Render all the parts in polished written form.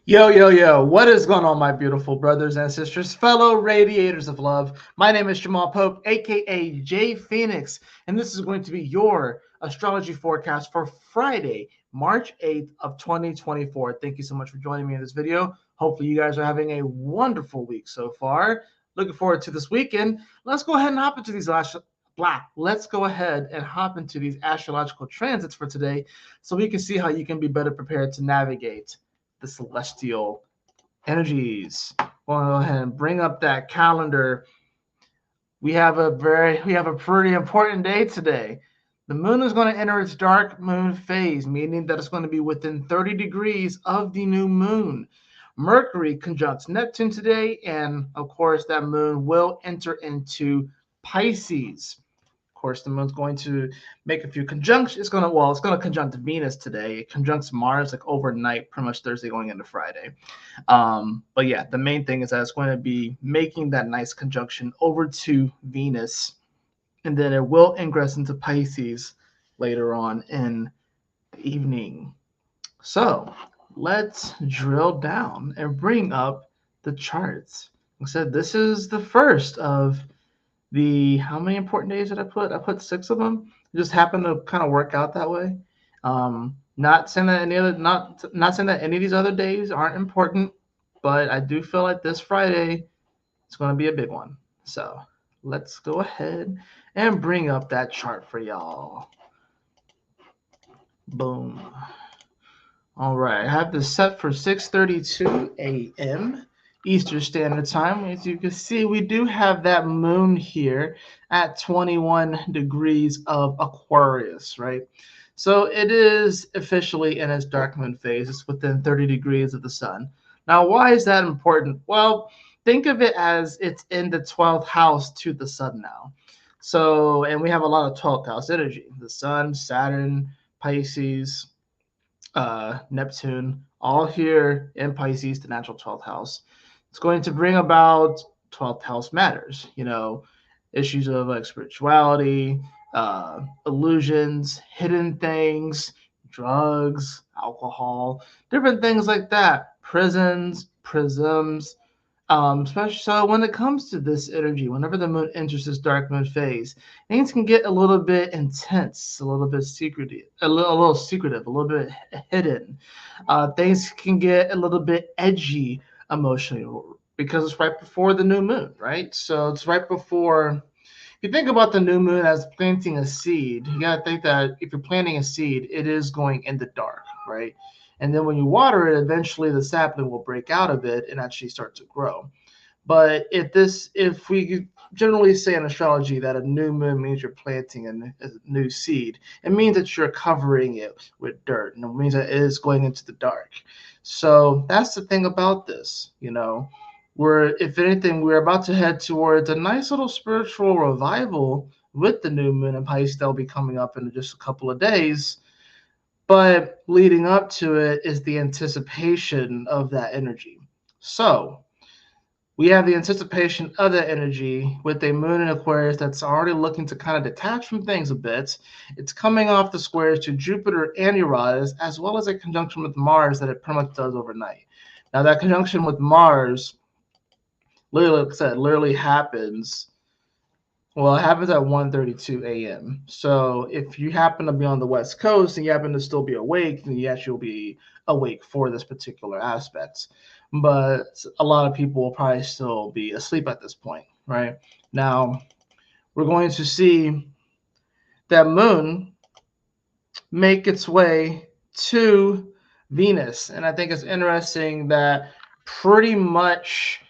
Yo, yo, yo, what is going on, my beautiful brothers and sisters, fellow radiators of love? My name is Jamal Pope, aka J Phoenix, and this is going to be your astrology forecast for Friday, March 8th of 2024. Thank you so much for joining me in this video. Hopefully, you guys are having a wonderful week so far. Looking forward to this weekend. Let's go ahead and hop into these Let's go ahead and hop into these astrological transits for today so we can see how you can be better prepared to navigate the celestial energies. We'll go ahead and bring up that calendar. We have a pretty important day today. The moon is going to enter its dark moon phase, meaning that it's going to be within 30 degrees of the new moon. Mercury conjuncts Neptune today, and of course, that moon will enter into Pisces. Of course, the moon's going to make a few conjunctions. It's gonna conjunct Venus today. It conjuncts Mars like overnight, pretty much Thursday going into Friday. But yeah, the main thing is that it's going to be making that nice conjunction over to Venus, and then it will ingress into Pisces later on in the evening. So let's drill down and bring up the charts. Like I said, this is the first of the how many important days did I put? I put 6 of them. It just happened to kind of work out that way. Not saying that not saying that any of these other days aren't important, but I do feel like this Friday is going to be a big one. So let's go ahead and bring up that chart for y'all. Boom. All right, I have this set for 6:32 a.m. Eastern Standard Time. As you can see, we do have that moon here at 21 degrees of Aquarius, right? So it is officially in its dark moon phase. It's within 30 degrees of the sun. Now, why is that important? Well, think of it as it's in the 12th house to the sun now. So, and we have a lot of 12th house energy: the sun, Saturn, Pisces, Neptune, all here in Pisces, the natural 12th house. It's going to bring about 12th house matters, issues of like spirituality, illusions, hidden things, drugs, alcohol, different things like that, prisms. Especially so when it comes to this energy, whenever the moon enters this dark moon phase, things can get a little bit intense, a little bit secretive, a little bit hidden. Things can get a little bit edgy emotionally because it's right before the new moon, right? So it's right before. If you think about the new moon as planting a seed, you gotta think that if you're planting a seed, it is going in the dark, right? And then when you water it, eventually the sapling will break out of it and actually start to grow. But if we generally say in astrology that a new moon means you're planting a new seed, it means that you're covering it with dirt, and it means that it is going into the dark. So that's the thing about this, if anything, we're about to head towards a nice little spiritual revival with the new moon in Pisces that'll be coming up in just a couple of days. But leading up to it is the anticipation of that energy. So we have the anticipation of that energy with a moon in Aquarius that's already looking to kind of detach from things a bit. It's coming off the squares to Jupiter and Uranus, as well as a conjunction with Mars that it pretty much does overnight. Now, that conjunction with Mars, literally, like I said, literally happens. Well, it happens at 1:32 a.m. So if you happen to be on the West Coast and you happen to still be awake, then yes, you'll be awake for this particular aspect. But a lot of people will probably still be asleep at this point, right? Now, we're going to see that moon make its way to Venus. And I think it's interesting that pretty much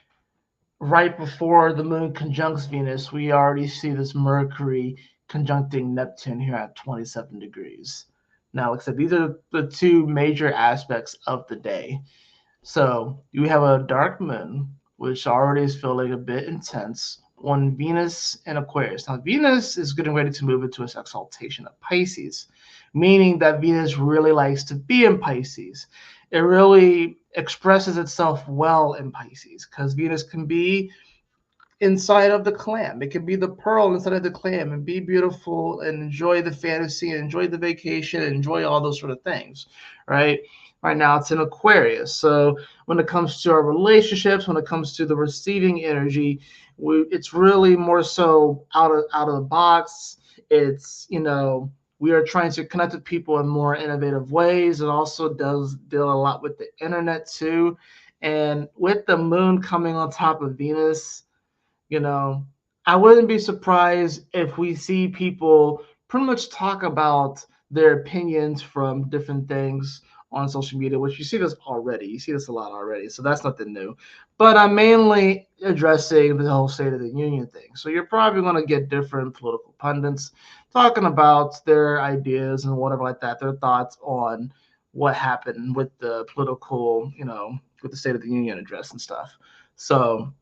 right before the moon conjuncts Venus, we already see this Mercury conjuncting Neptune here at 27 degrees. Now, like I said, these are the two major aspects of the day. So you have a dark moon, which already is feeling a bit intense, on Venus and Aquarius. Now, Venus is getting ready to move into its exaltation of Pisces, meaning that Venus really likes to be in Pisces. It really expresses itself well in Pisces because Venus can be inside of the clam. It can be the pearl inside of the clam and be beautiful and enjoy the fantasy and enjoy the vacation and enjoy all those sort of things, right? Right now it's in Aquarius. So when it comes to our relationships, when it comes to the receiving energy, it's really more so out of the box. It's, we are trying to connect with people in more innovative ways. It also does deal a lot with the internet too. And with the moon coming on top of Venus, you know, I wouldn't be surprised if we see people pretty much talk about their opinions from different things on social media, which you see this already. You see this a lot already, so that's nothing new. But I'm mainly addressing the whole State of the Union thing. So you're probably going to get different political pundits talking about their ideas and whatever like that, their thoughts on what happened with the political, with the State of the Union address and stuff. So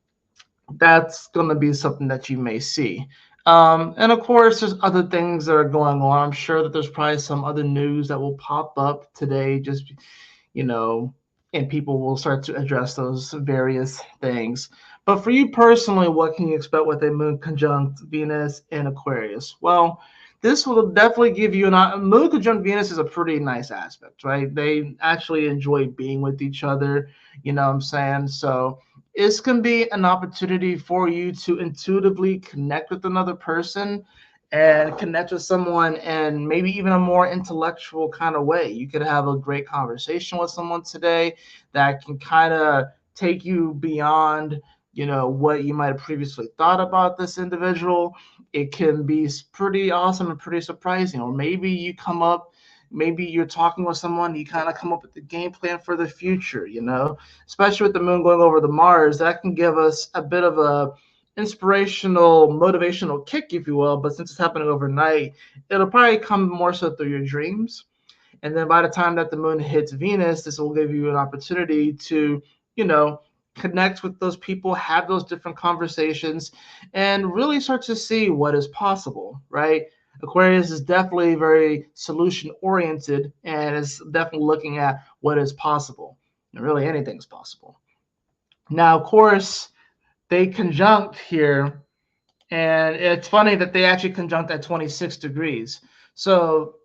that's going to be something that you may see. And of course, there's other things that are going on. I'm sure that there's probably some other news that will pop up today, just, you know, and people will start to address those various things. But for you personally, what can you expect with a moon conjunct Venus in Aquarius? Well, this will definitely give you moon conjunct Venus is a pretty nice aspect, right? They actually enjoy being with each other, you know what I'm saying? So this can be an opportunity for you to intuitively connect with another person and connect with someone in maybe even a more intellectual kind of way. You could have a great conversation with someone today that can kind of take you beyond, what you might have previously thought about this individual. It can be pretty awesome and pretty surprising. Or maybe you're talking with someone, you kind of come up with the game plan for the future, especially with the moon going over the Mars. That can give us a bit of a inspirational, motivational kick, if you will. But since it's happening overnight, it'll probably come more so through your dreams. And then by the time that the moon hits Venus, this will give you an opportunity to, you know, connect with those people, have those different conversations, and really start to see what is possible, right? Aquarius is definitely very solution oriented and is definitely looking at what is possible. And really anything's possible. Now, of course, they conjunct here, and it's funny that they actually conjunct at 26 degrees. So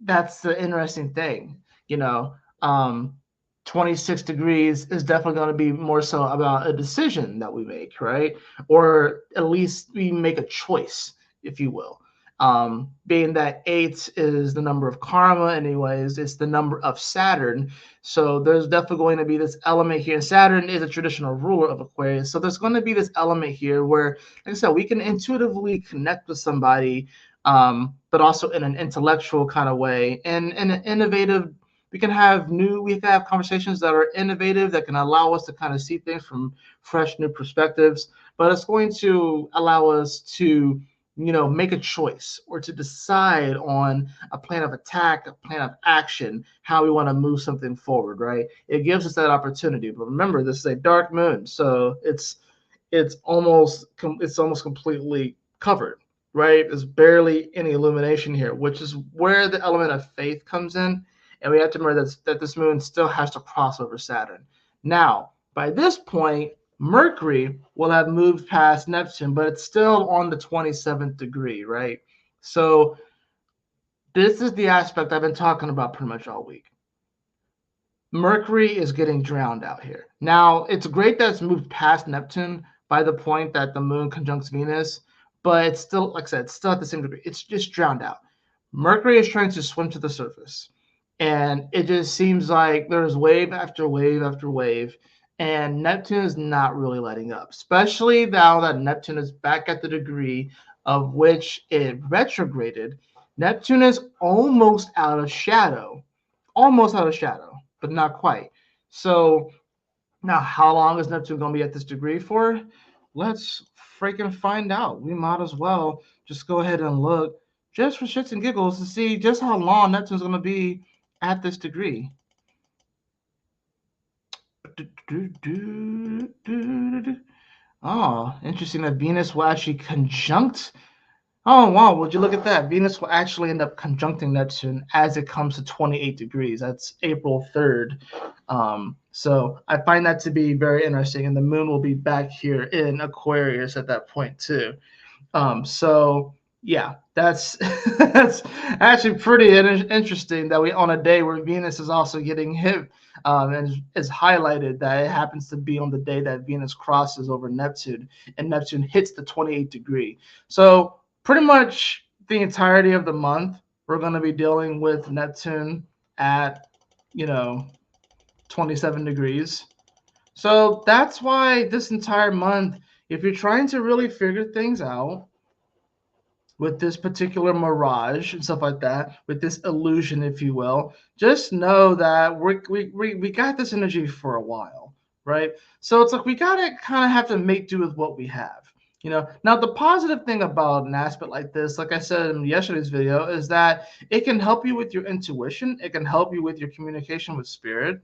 that's the interesting thing, you know. 26 degrees is definitely going to be more so about a decision that we make, right? Or at least we make a choice, if you will. Being that 8 is the number of karma, anyways, it's the number of Saturn. So there's definitely going to be this element here. Saturn is a traditional ruler of Aquarius. So there's going to be this element here where, like I said, we can intuitively connect with somebody, but also in an intellectual kind of way and in an innovative. We can have conversations that are innovative, that can allow us to kind of see things from fresh new perspectives, but it's going to allow us to, make a choice or to decide on a plan of attack, a plan of action, how we want to move something forward, right? It gives us that opportunity. But remember, this is a dark moon, so it's almost completely covered, right? There's barely any illumination here, which is where the element of faith comes in. And we have to remember that this moon still has to cross over Saturn. Now, by this point, Mercury will have moved past Neptune, but it's still on the 27th degree, right? So this is the aspect I've been talking about pretty much all week. Mercury is getting drowned out here. Now, it's great that it's moved past Neptune by the point that the moon conjuncts Venus, but it's still, like I said, it's still at the same degree. It's just drowned out. Mercury is trying to swim to the surface, and it just seems like there's wave after wave after wave, and Neptune is not really letting up, especially now that Neptune is back at the degree of which it retrograded. Neptune is almost out of shadow, but not quite. So now, how long is Neptune going to be at this degree for? Let's freaking find out. We might as well just go ahead and look just for shits and giggles to see just how long Neptune's going to be at this degree. Oh, interesting that Venus will actually conjunct Oh wow, would you look at that? Venus will actually end up conjuncting Neptune as it comes to 28 degrees. That's April 3rd. So I find that to be very interesting. And the moon will be back here in Aquarius at that point too. So yeah, that's that's actually pretty interesting that we on a day where Venus is also getting hit, and is highlighted that it happens to be on the day that Venus crosses over Neptune and Neptune hits the 28 degree. So pretty much the entirety of the month we're going to be dealing with Neptune at, you know, 27 degrees. So that's why this entire month, if you're trying to really figure things out with this particular mirage and stuff like that, with this illusion, if you will, just know that we got this energy for a while, right? So it's like we gotta kind of have to make do with what we have. Now the positive thing about an aspect like this, like I said in yesterday's video, is that it can help you with your intuition. It can help you with your communication with spirit.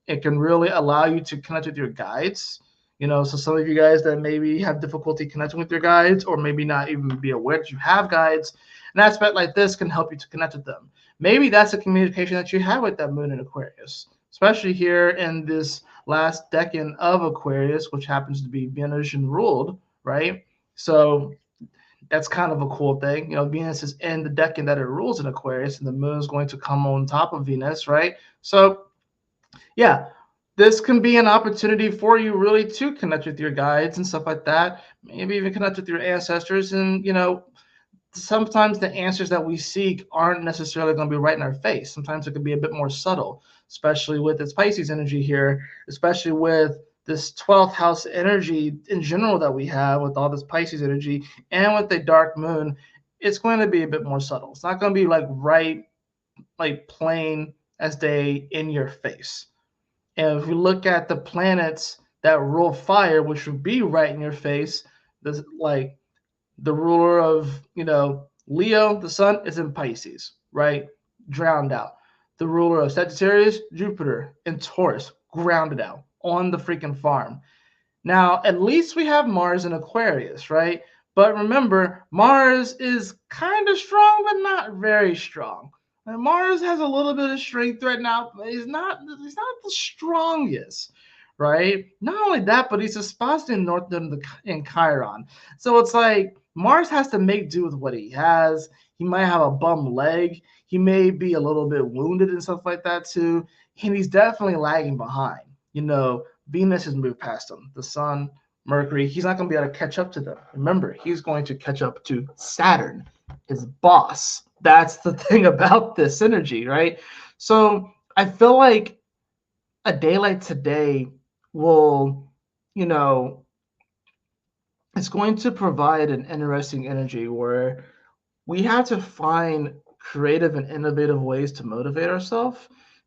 It can really allow you to connect with your guides. So some of you guys that maybe have difficulty connecting with your guides, or maybe not even be aware that you have guides, an aspect like this can help you to connect with them. Maybe that's a communication that you have with that moon in Aquarius, especially here in this last decan of Aquarius, which happens to be Venusian ruled, right? So that's kind of a cool thing. Venus is in the decan that it rules in Aquarius, and the moon is going to come on top of Venus, right? So yeah, this can be an opportunity for you really to connect with your guides and stuff like that. Maybe even connect with your ancestors. And, sometimes the answers that we seek aren't necessarily going to be right in our face. Sometimes it can be a bit more subtle, especially with its Pisces energy here, especially with this 12th house energy in general that we have with all this Pisces energy and with the dark moon. It's going to be a bit more subtle. It's not going to be like right, like plain as day in your face. And if we look at the planets that rule fire, which would be right in your face, this like the ruler of, Leo, the sun is in Pisces, right? Drowned out. The ruler of Sagittarius, Jupiter in Taurus, grounded out on the freaking farm. Now, at least we have Mars in Aquarius, right? But remember, Mars is kind of strong, but not very strong. And Mars has a little bit of strength right now, but he's not the strongest, right? Not only that, but he's a spot in north in Chiron. So it's like Mars has to make do with what he has. He might have a bum leg. He may be a little bit wounded and stuff like that too. And he's definitely lagging behind. Venus has moved past him. The Sun, Mercury, he's not going to be able to catch up to them. Remember, he's going to catch up to Saturn, his boss. That's the thing about this energy, right? So I feel like a day like today will, you know, it's going to provide an interesting energy where we have to find creative and innovative ways to motivate ourselves,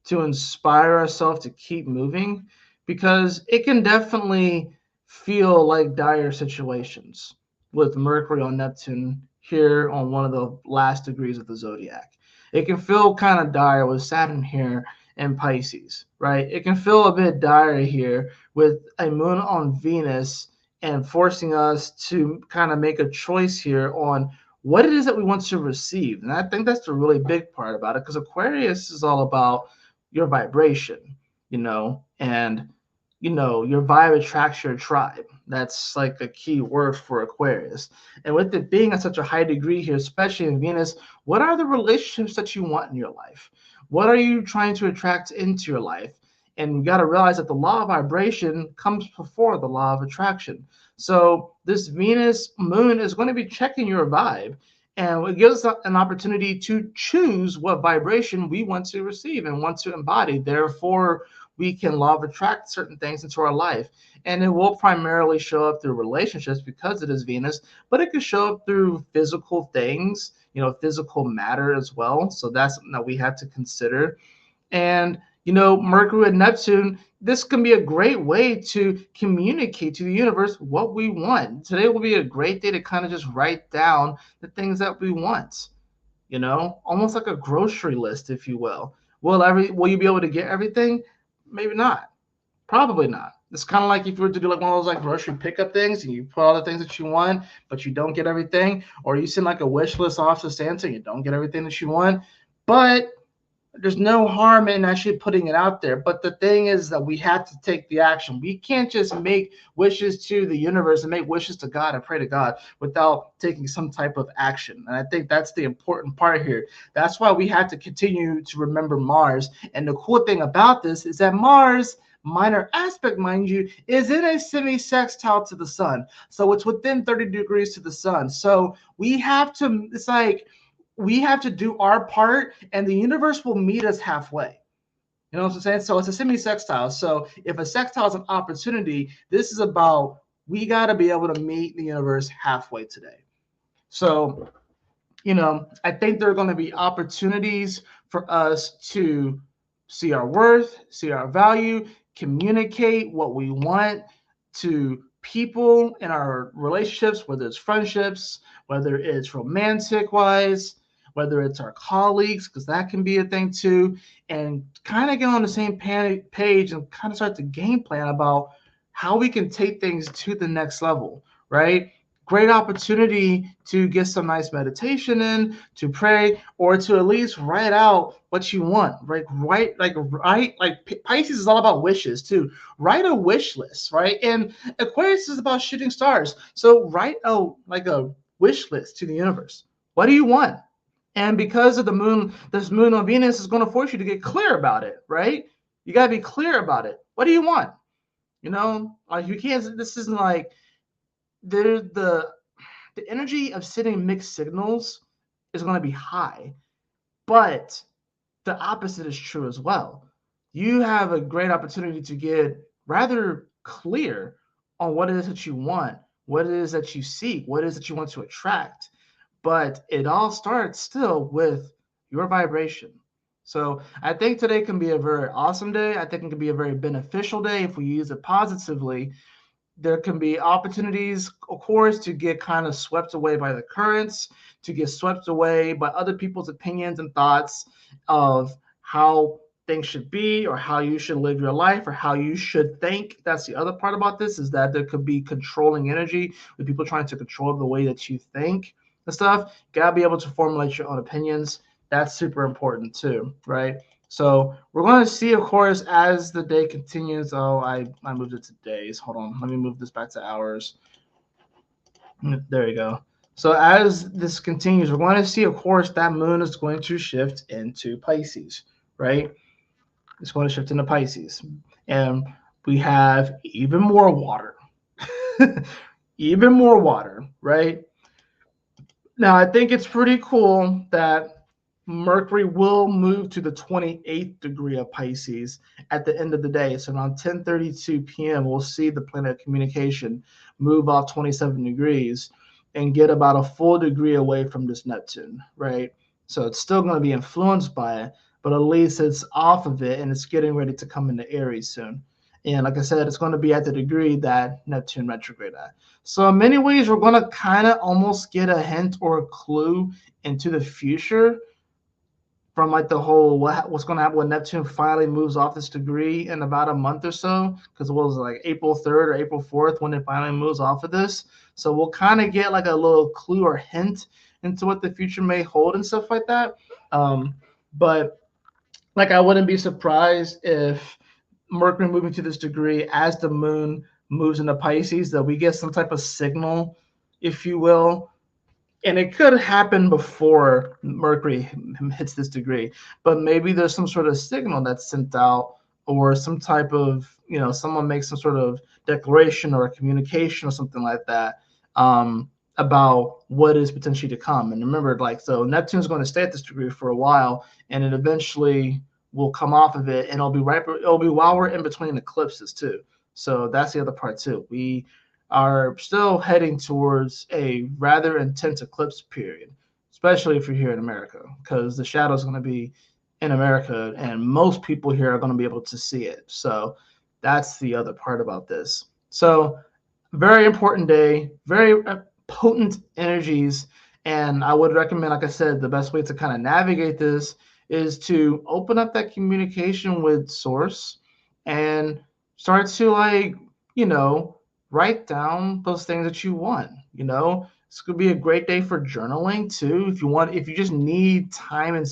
to inspire ourselves to keep moving, because it can definitely feel like dire situations with Mercury on Neptune here on one of the last degrees of the zodiac. It can feel kind of dire with Saturn here in Pisces, right? It can feel a bit dire here with a moon on Venus and forcing us to kind of make a choice here on what it is that we want to receive. And I think that's the really big part about it, because Aquarius is all about your vibration, and your vibe attracts your tribe. That's like a key word for Aquarius. And with it being at such a high degree here, especially in Venus, what are the relationships that you want in your life? What are you trying to attract into your life? And you got to realize that the law of vibration comes before the law of attraction. So this Venus moon is going to be checking your vibe, and it gives us an opportunity to choose what vibration we want to receive and want to embody. Therefore, we can law of attract certain things into our life. And it will primarily show up through relationships because it is Venus, but it could show up through physical things, physical matter as well. So that's something that we have to consider. And Mercury and Neptune, this can be a great way to communicate to the universe what we want. Today will be a great day to kind of just write down the things that we want, almost like a grocery list, if you will. Will you be able to get everything? Maybe not. Probably not. It's kind of like if you were to do like one of those like grocery pickup things and you put all the things that you want, but you don't get everything, or you send like a wish list off to Santa and you don't get everything that you want. But there's no harm in actually putting it out there. But the thing is that we have to take the action. We can't just make wishes to the universe and make wishes to God and pray to God without taking some type of action. And I think that's the important part here. That's why we have to continue to remember Mars. And the cool thing about this is that Mars, minor aspect, mind you, is in a semi-sextile to the sun. So it's within 30 degrees to the sun. So we have to, it's like, we have to do our part and the universe will meet us halfway. You know what I'm saying? So it's a semi-sextile. So if a sextile is an opportunity, this is about we got to be able to meet the universe halfway today. So, I think there are going to be opportunities for us to see our worth, see our value, communicate what we want to people in our relationships, whether it's friendships, whether it's romantic wise, whether it's our colleagues, because that can be a thing too, and kind of get on the same page and kind of start the game plan about how we can take things to the next level, right? Great opportunity to get some nice meditation in, to pray, or to at least write out what you want. Right, Pisces is all about wishes too. Write a wish list, right? And Aquarius is about shooting stars. So write a wish list to the universe. What do you want? And because of the moon, this moon on Venus is going to force you to get clear about it, right? You got to be clear about it. What do you want? Like you can't. This isn't like the energy of sending mixed signals is going to be high, but the opposite is true as well. You have a great opportunity to get rather clear on what it is that you want, what it is that you seek, what it is that you want to attract. But it all starts still with your vibration. So I think today can be a very awesome day. I think it can be a very beneficial day if we use it positively. There can be opportunities, of course, to get kind of swept away by the currents, to get swept away by other people's opinions and thoughts of how things should be or how you should live your life or how you should think. That's the other part about this, is that there could be controlling energy with people trying to control the way that you think and stuff. You gotta be able to formulate your own opinions. That's super important too, right? So we're going to see, of course, as the day continues. Oh, I moved it to days. Hold on. Let me move this back to hours. There you go. So as this continues, we're going to see, of course, that moon is going to shift into Pisces, right? It's going to shift into Pisces. And we have even more water. Even more water, right? Now, I think it's pretty cool that Mercury will move to the 28th degree of Pisces at the end of the day. So around 10:32 p.m., we'll see the planet of communication move off 27 degrees and get about a full degree away from this Neptune, right? So it's still going to be influenced by it, but at least it's off of it and it's getting ready to come into Aries soon. And like I said, it's going to be at the degree that Neptune retrograde at. So in many ways, we're going to kind of almost get a hint or a clue into the future from like the whole what's going to happen when Neptune finally moves off this degree in about a month or so, because it was like April 3rd or April 4th when it finally moves off of this. So we'll kind of get like a little clue or hint into what the future may hold and stuff like that. But like I wouldn't be surprised if Mercury moving to this degree as the moon moves into Pisces, that we get some type of signal, if you will. And it could happen before Mercury hits this degree, but maybe there's some sort of signal that's sent out, or some type of, someone makes some sort of declaration or a communication or something like that, about what is potentially to come. And remember, like, so Neptune's going to stay at this degree for a while, and it eventually will come off of it, and it'll be while we're in between eclipses too. So that's the other part too. We are still heading towards a rather intense eclipse period, especially if you're here in America, because the shadow is going to be in America and most people here are going to be able to see it. So that's the other part about this. So very important day, very potent energies. And I would recommend, like I said, the best way to kind of navigate this is to open up that communication with source and start to like, you know, write down those things that you want. This could be a great day for journaling too. If you just need time and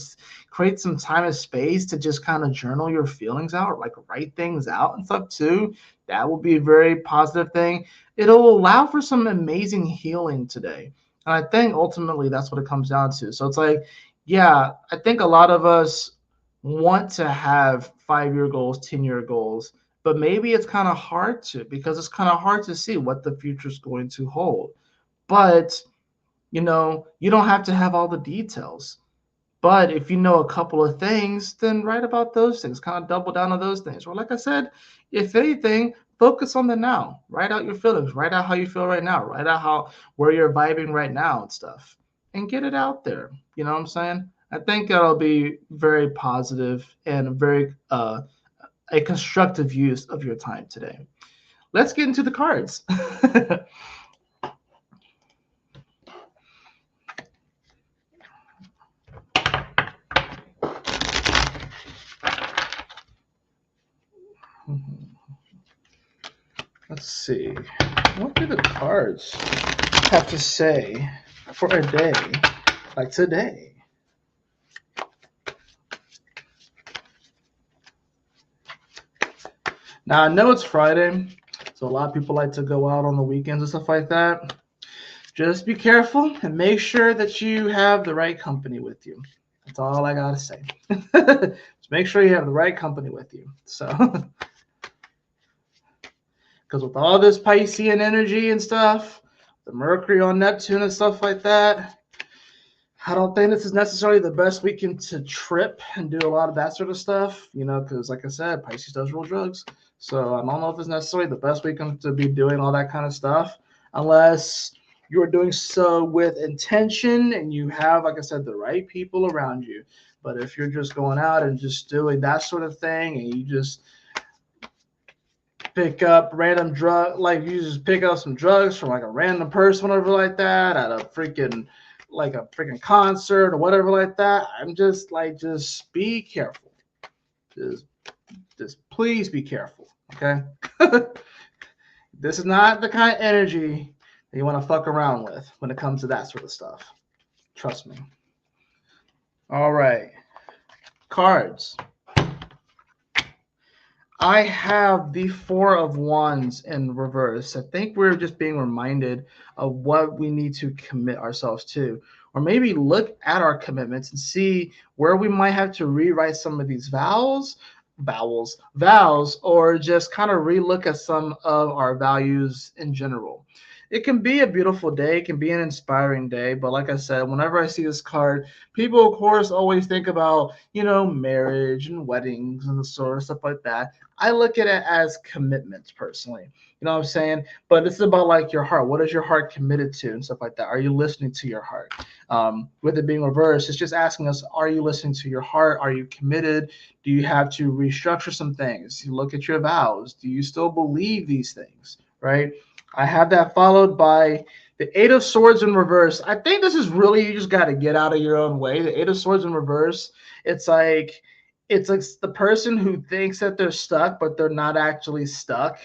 create some time and space to just kind of journal your feelings out, or like write things out and stuff too, that will be a very positive thing. It'll allow for some amazing healing today. And I think ultimately that's what it comes down to. So it's like, yeah, I think a lot of us want to have 5-year goals, 10-year goals, but maybe it's kind of hard to, because it's kind of hard to see what the future is going to hold. But you don't have to have all the details. But if you know a couple of things, then write about those things, kind of double down on those things. Or like I said, if anything, focus on the now. Write out your feelings. Write out how you feel right now. Write out where you're vibing right now and stuff, and get it out there. You know what I'm saying? I think that'll be very positive and very a constructive use of your time today. Let's get into the cards. Let's see. What do the cards have to say for a day like today? Now, I know it's Friday, so a lot of people like to go out on the weekends and stuff like that. Just be careful and make sure that you have the right company with you. That's all I got to say. Just make sure you have the right company with you. So, because with all this Piscean energy and stuff, the Mercury on Neptune and stuff like that, I don't think this is necessarily the best weekend to trip and do a lot of that sort of stuff, because like I said, Pisces does rule drugs. So I don't know if it's necessarily the best weekend to be doing all that kind of stuff, unless you are doing so with intention and you have, like I said, the right people around you. But if you're just going out and just doing that sort of thing and you just pick up random drug, like you just pick up some drugs from like a random person, whatever like that, at a freaking concert or whatever like that, I'm just like, just be careful. Just please be careful, okay? This is not the kind of energy that you want to fuck around with when it comes to that sort of stuff. Trust me. All right. Cards. I have the Four of Wands in reverse. I think we're just being reminded of what we need to commit ourselves to, or maybe look at our commitments and see where we might have to rewrite some of these vows, or just kind of relook at some of our values in general. It can be a beautiful day, it can be an inspiring day, but like I said, whenever I see this card, people, of course, always think about, marriage and weddings and the sort of stuff like that. I look at it as commitments personally. You know what I'm saying? But this is about like your heart. What is your heart committed to and stuff like that? Are you listening to your heart? With it being reversed, it's just asking us, are you listening to your heart? Are you committed? Do you have to restructure some things? You look at your vows. Do you still believe these things? Right? I have that followed by the Eight of Swords in reverse. I think this is really, you just got to get out of your own way. The Eight of Swords in reverse, it's like the person who thinks that they're stuck, but they're not actually stuck.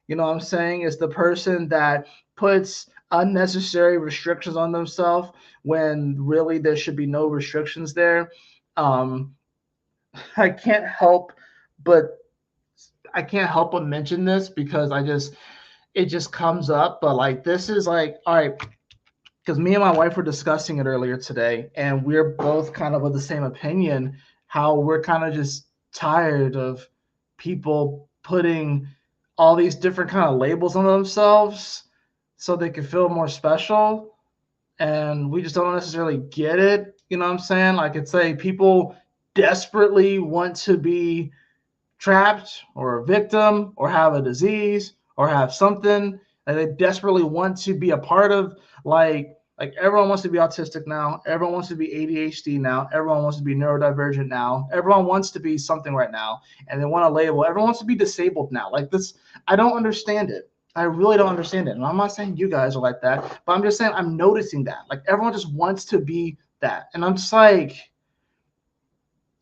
You know what I'm saying? It's the person that puts unnecessary restrictions on themselves when really there should be no restrictions there. I can't help but mention this because it just comes up. But like, this is like, all right, because me and my wife were discussing it earlier today, and we're both kind of of the same opinion, how we're kind of just tired of people putting all these different kind of labels on themselves so they can feel more special. And we just don't necessarily get it. You know what I'm saying? Like, it's like people desperately want to be trapped or a victim or have a disease or have something, and they desperately want to be a part of, like everyone wants to be autistic now, everyone wants to be ADHD now, everyone wants to be neurodivergent now, everyone wants to be something right now, and they want to label, everyone wants to be disabled now. Like, this, I don't understand it. I really don't understand it. And I'm not saying you guys are like that, but I'm just saying I'm noticing that. Like, everyone just wants to be that. And I'm just like,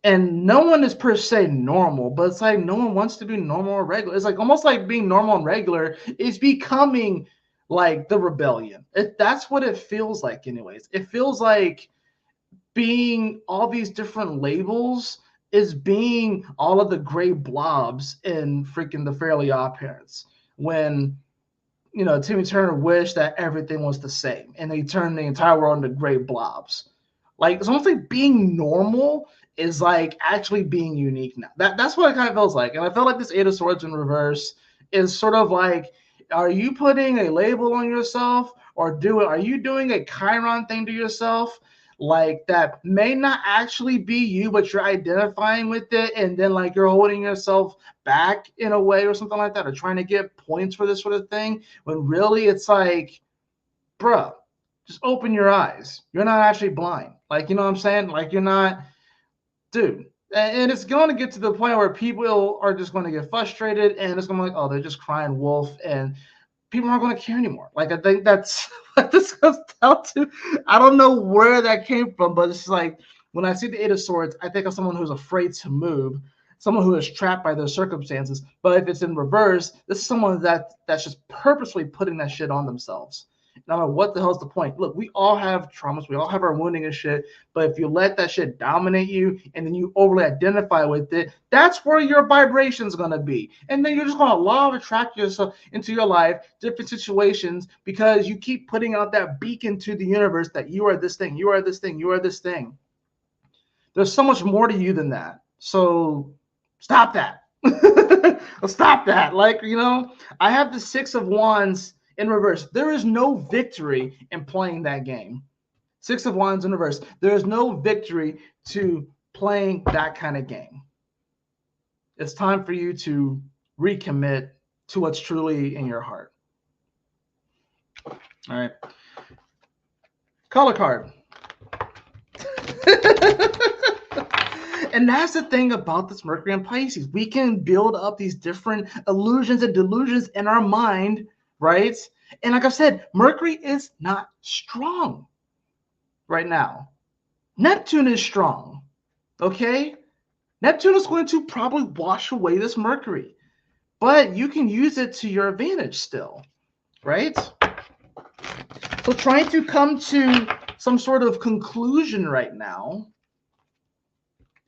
And no one is per se normal, but it's like no one wants to be normal or regular. It's like almost like being normal and regular is becoming like the rebellion. That's what it feels like, anyways. It feels like being all these different labels is being all of the gray blobs in freaking the Fairly Odd Parents. When Timmy Turner wished that everything was the same, and they turned the entire world into gray blobs. Like it's almost like being normal is like actually being unique now. That's what it kind of feels like, and I feel like this Eight of Swords in reverse is sort of like, are you putting a label on yourself, or are you doing a Chiron thing to yourself? Like that may not actually be you, but you're identifying with it, and then like you're holding yourself back in a way or something like that, or trying to get points for this sort of thing, when really it's like, bruh, just open your eyes. You're not actually blind. Like, you know what I'm saying? Like, you're not, dude. And it's going to get to the point where people are just going to get frustrated, and it's going to be like, oh, they're just crying wolf, and people aren't going to care anymore. Like, I think that's what this comes down to. I don't know where that came from, but it's like when I see the Eight of Swords, I think of someone who's afraid to move, someone who is trapped by their circumstances. But if it's in reverse, this is someone that's just purposely putting that shit on themselves. And I'm like, what the hell's the point? Look, we all have traumas, we all have our wounding and shit. But if you let that shit dominate you and then you overly identify with it, that's where your vibration's gonna be. And then you're just gonna law of attract yourself into your life, different situations, because you keep putting out that beacon to the universe that you are this thing, you are this thing, you are this thing. There's so much more to you than that. So stop that. Stop that. Like, I have the Six of Wands in reverse. There is no victory in playing that game. Six of Wands in reverse. There is no victory to playing that kind of game. It's time for you to recommit to what's truly in your heart. All right. Color card. And that's the thing about this Mercury and Pisces. We can build up these different illusions and delusions in our mind, right? And like I said, Mercury is not strong right now. Neptune is strong, okay? Neptune is going to probably wash away this Mercury, but you can use it to your advantage still, right? So trying to come to some sort of conclusion right now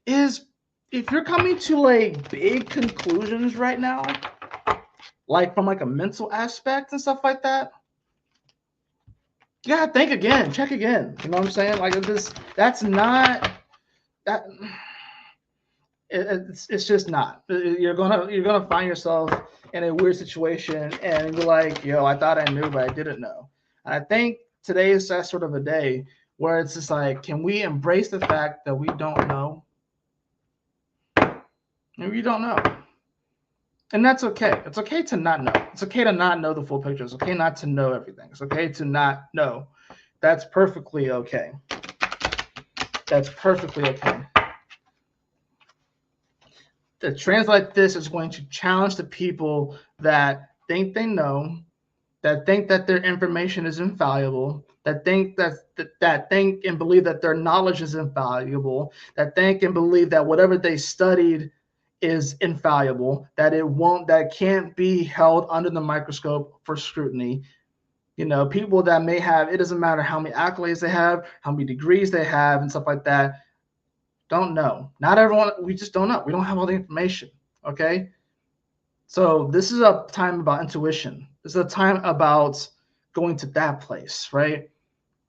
is, if you're coming to like big conclusions right now, like from like a mental aspect and stuff like that, you gotta think again, check again. You know what I'm saying? Like that's not that. It's just not. You're gonna find yourself in a weird situation, and you're like, yo, I thought I knew, but I didn't know. And I think today is that sort of a day where it's just like, can we embrace the fact that we don't know? Maybe you don't know. And that's okay. It's okay to not know. It's okay to not know the full picture. It's okay not to know everything. It's okay to not know. That's perfectly okay. That's perfectly okay. To translate this is going to challenge the people that think they know, that think that their information is invaluable, that think that think and believe that their knowledge is invaluable, that think and believe that whatever they studied is infallible, that can't be held under the microscope for scrutiny. People that may have, it doesn't matter how many accolades they have, how many degrees they have, and stuff like that, don't know. Not everyone, we just don't know. We don't have all the information, okay? So this is a time about intuition. This is a time about going to that place, right?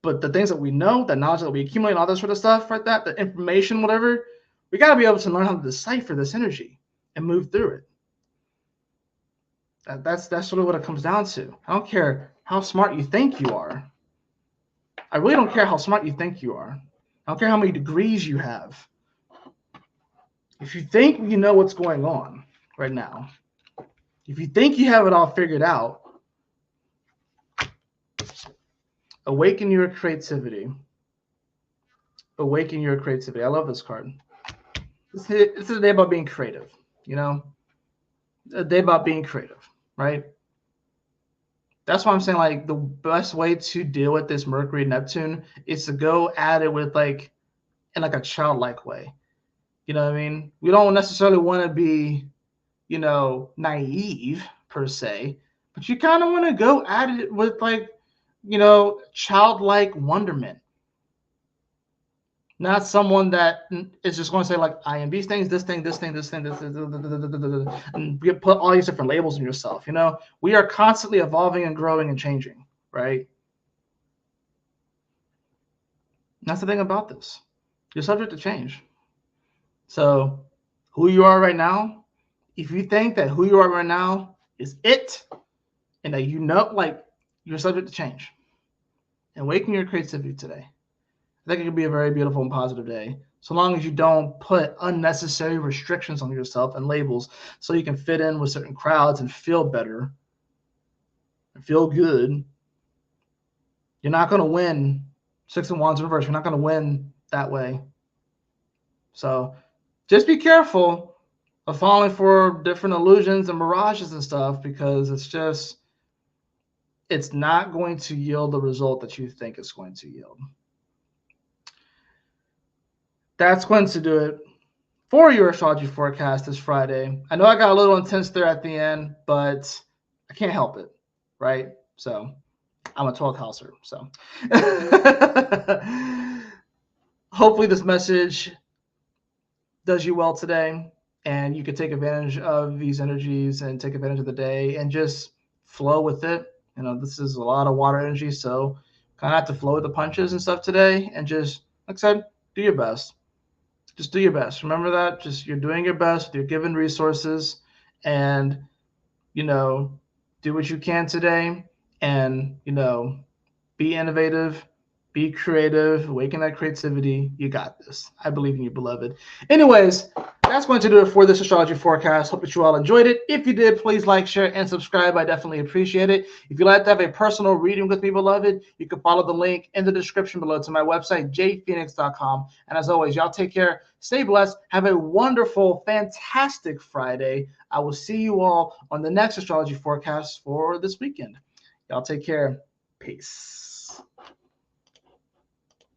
But the things that we know, the knowledge that we accumulate, all that sort of stuff, right? The information, whatever, we got to be able to learn how to decipher this energy and move through it. That's sort of what it comes down to. I don't care how smart you think you are. I really don't care how smart you think you are. I don't care how many degrees you have. If you think you know what's going on right now, if you think you have it all figured out, awaken your creativity. Awaken your creativity. I love this card. This is a day about being creative, a day about being creative, right? That's why I'm saying, like, the best way to deal with this Mercury Neptune is to go at it with in a childlike way. You know what I mean? We don't necessarily want to be, naive per se, but you kind of want to go at it with like, childlike wonderment. Not someone that is just going to say like I am these things, this thing, this thing, this thing, this, and put all these different labels on yourself. We are constantly evolving and growing and changing, right? That's the thing about this. You're subject to change. So, who you are right now, if you think that who you are right now is it, and that like you're subject to change, and waking your creativity today, I think it could be a very beautiful and positive day, so long as you don't put unnecessary restrictions on yourself and labels so you can fit in with certain crowds and feel better and feel good. You're not going to win Six of Wands reverse. You're not going to win that way. So just be careful of falling for different illusions and mirages and stuff, because it's not going to yield the result that you think it's going to yield. That's going to do it for your astrology forecast this Friday. I know I got a little intense there at the end, but I can't help it, right? So I'm a 12th houser. So hopefully this message does you well today, and you can take advantage of these energies and take advantage of the day and just flow with it. This is a lot of water energy, so kind of have to flow with the punches and stuff today, and just, like I said, do your best. Just do your best. Remember that. Just you're doing your best with your given resources, and do what you can today, and be innovative, be creative, awaken that creativity. You got this. I believe in you, beloved. Anyways, that's going to do it for this astrology forecast. Hope that you all enjoyed it. If you did, please like, share, and subscribe. I definitely appreciate it. If you'd like to have a personal reading with me, beloved, you can follow the link in the description below to my website, jphoenix.com. And as always, y'all take care. Stay blessed. Have a wonderful, fantastic Friday. I will see you all on the next astrology forecast for this weekend. Y'all take care. Peace.